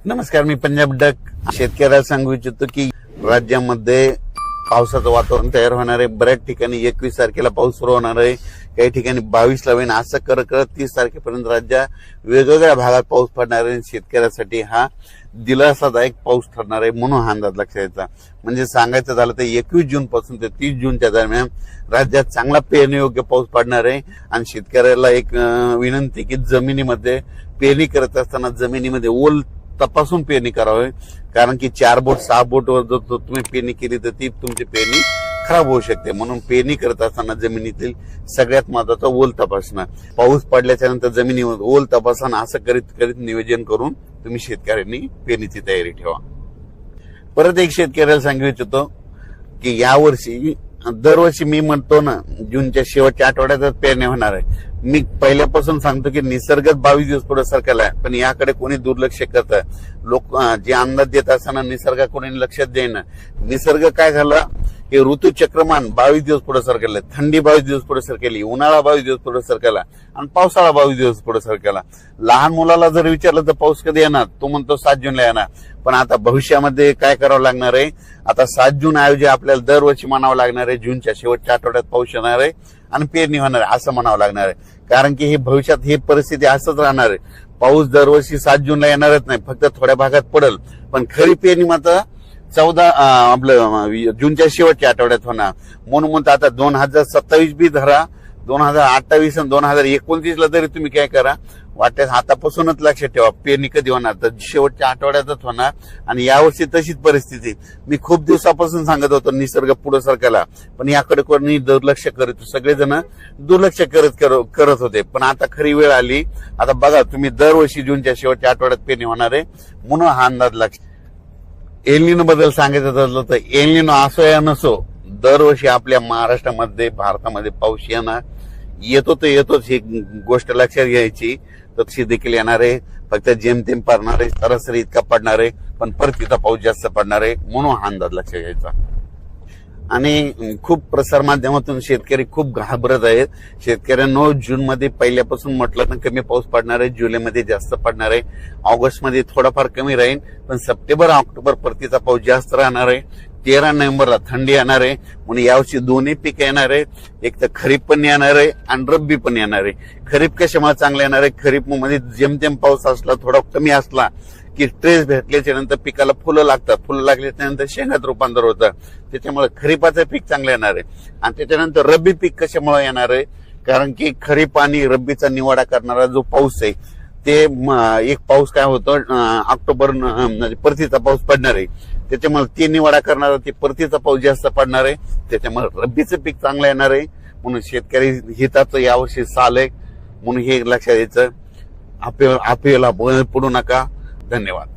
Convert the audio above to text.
नमस्कार, मी पंजाब डक शेतकऱ्याला सांगू इच्छितो की राज्यामध्ये पावसाचं वातावरण तयार होणार आहे। बऱ्याच ठिकाणी 21 तारखेला पाऊस सुरू होणार आहे, काही ठिकाणी 22 ला होईल। असं करत 30 तारखेपर्यंत राज्यात वेगवेगळ्या भागात पाऊस पडणार आहे। शेतकऱ्यासाठी हा दिलासादायक पाऊस ठरणार आहे, म्हणून हा अंदाज लक्षात घ्यायचा। म्हणजे सांगायचं झालं तर 21 जून पासून ते 30 जूनच्या दरम्यान राज्यात चांगला पेरणीयोग्य पाऊस पडणार आहे। आणि शेतकऱ्याला एक विनंती की जमिनीमध्ये पेरणी करत असताना जमिनीमध्ये ओल तपासून पेरणी करावी, कारण की 4 बोट 6 बोट वर जर तुम्ही पेरणी केली तर ती तुमची पेरणी खराब होऊ शकते। म्हणून पेरणी करत असताना जमिनीतील सगळ्यात महत्वाचा ओल तपासणं, पाऊस पडल्याच्या नंतर जमिनीवर ओल तपासणं, असं करीत नियोजन करून तुम्ही शेतकऱ्यांनी पेरणीची तयारी ठेवा। परत एक शेतकऱ्याला सांगू इच्छितो की यावर्षी दरवर्षी मी म्हणतो ना, जूनच्या शेवटच्या आठवड्यातच पेरणी होणार आहे। मी पहिल्यापासून सांगतो की निसर्गात 22 दिवस पुढे सरकला आहे, पण याकडे कोणी दुर्लक्ष करत। लोक जे अंदाज देत असताना निसर्गाकडे कोणी लक्षात देईना। निसर्ग काय झाला की ऋतुचक्रमान 22 दिवस पुढे सरकले, थंडी 22 दिवस पुढे सरकली, उन्हाळा 22 दिवस पुढे सरकला आणि पावसाळा 22 दिवस पुढे सरकला। लहान मुलाला जर विचारलं तर पाऊस कधी येणार, तो म्हणतो 7 जूनला येणार। पण आता भविष्यामध्ये काय करावं लागणार आहे, आता 7 जून ऐवजी आपल्याला दरवर्षी म्हणावं लागणार आहे जूनच्या शेवटच्या आठवड्यात पाऊस येणार आहे आणि पेरणी होणार आहे, असं म्हणावं लागणार आहे। कारण की हे भविष्यात ही परिस्थिती असंच राहणार आहे। पाऊस दरवर्षी 7 जूनला येणारच नाही, फक्त थोड्या भागात पडेल, पण खरी पेरणी मात्र 14 जूनच्या शेवटच्या आठवड्यात होणार। म्हणून आता 2027 बी धरा, 2028 आणि 2029 ला तरी तुम्ही काय करा, वाटल्यास आतापासूनच लक्षात ठेवा पेरणी कधी होणार, तर शेवटच्या आठवड्यातच होणार। आणि यावर्षी तशीच परिस्थिती। मी खूप दिवसापासून सांगत होतो निसर्ग पुढे सरकला, पण याकडे कोणी दुर्लक्ष करत, सगळेजण दुर्लक्ष करत होते। पण आता खरी वेळ आली। आता बघा तुम्ही, दरवर्षी जूनच्या शेवटच्या आठवड्यात पेरणी होणार आहे, म्हणून हा अंदाज लक्ष। एल्निनो बद्दल सांगायचं झालं तर एल्निनो असो या नसो, दरवर्षी आपल्या महाराष्ट्रामध्ये भारतामध्ये पाऊस येतो तर येतोच, ही गोष्ट लक्षात घ्यायची। तशी देखील येणार आहे, फक्त जेमतेम पडणार आहे, सरासरी इतका पडणार आहे, पण परतीचा पाऊस जास्त पडणार आहे, म्हणून हा अंदाज लक्षात घ्यायचा। आणि खूप प्रसार माध्यमातून शेतकरी खूप घाबरत आहेत। शेतकऱ्यांनो, जून मध्ये पहिल्यापासून म्हटलं तर कमी पाऊस पडणार आहे, जुलैमध्ये जास्त पडणार आहे, ऑगस्ट मध्ये थोडाफार कमी राहील, पण सप्टेंबर ऑक्टोबर परतीचा पाऊस जास्त राहणार आहे। 13 नोव्हेंबरला थंडी येणार आहे, म्हणून यावर्षी दोन्ही पीक येणार आहे। एक तर खरीप पण येणार आहे आणि रब्बी पण येणार आहे। खरीप कशामुळे चांगलं येणार आहे, खरीप मध्ये जेमतेम पाऊस असला, थोडा कमी असला की ट्रेस भेटल्याच्या नंतर पिकाला फुलं लागतात, फुलं लागल्याच्या नंतर शेंगात रूपांतर होतं, त्याच्यामुळे खरीपाचं पीक चांगलं येणार आहे। आणि त्याच्यानंतर रब्बी पीक कशामुळे येणार आहे, कारण की खरीप आणि रब्बीचा निवाडा करणारा जो पाऊस आहे, ते एक पाऊस काय होतं, ऑक्टोबर परतीचा पाऊस पडणार आहे, त्याच्यामुळे ते निवाडा करणारा ते परतीचा पाऊस जास्त पडणार आहे, त्याच्यामुळे रब्बीचं पीक चांगलं येणार आहे। म्हणून शेतकरी हिताचं यावर्षी साल आहे, म्हणून हे लक्षात द्यायचं। आपल्याला पडू नका। धन्यवाद।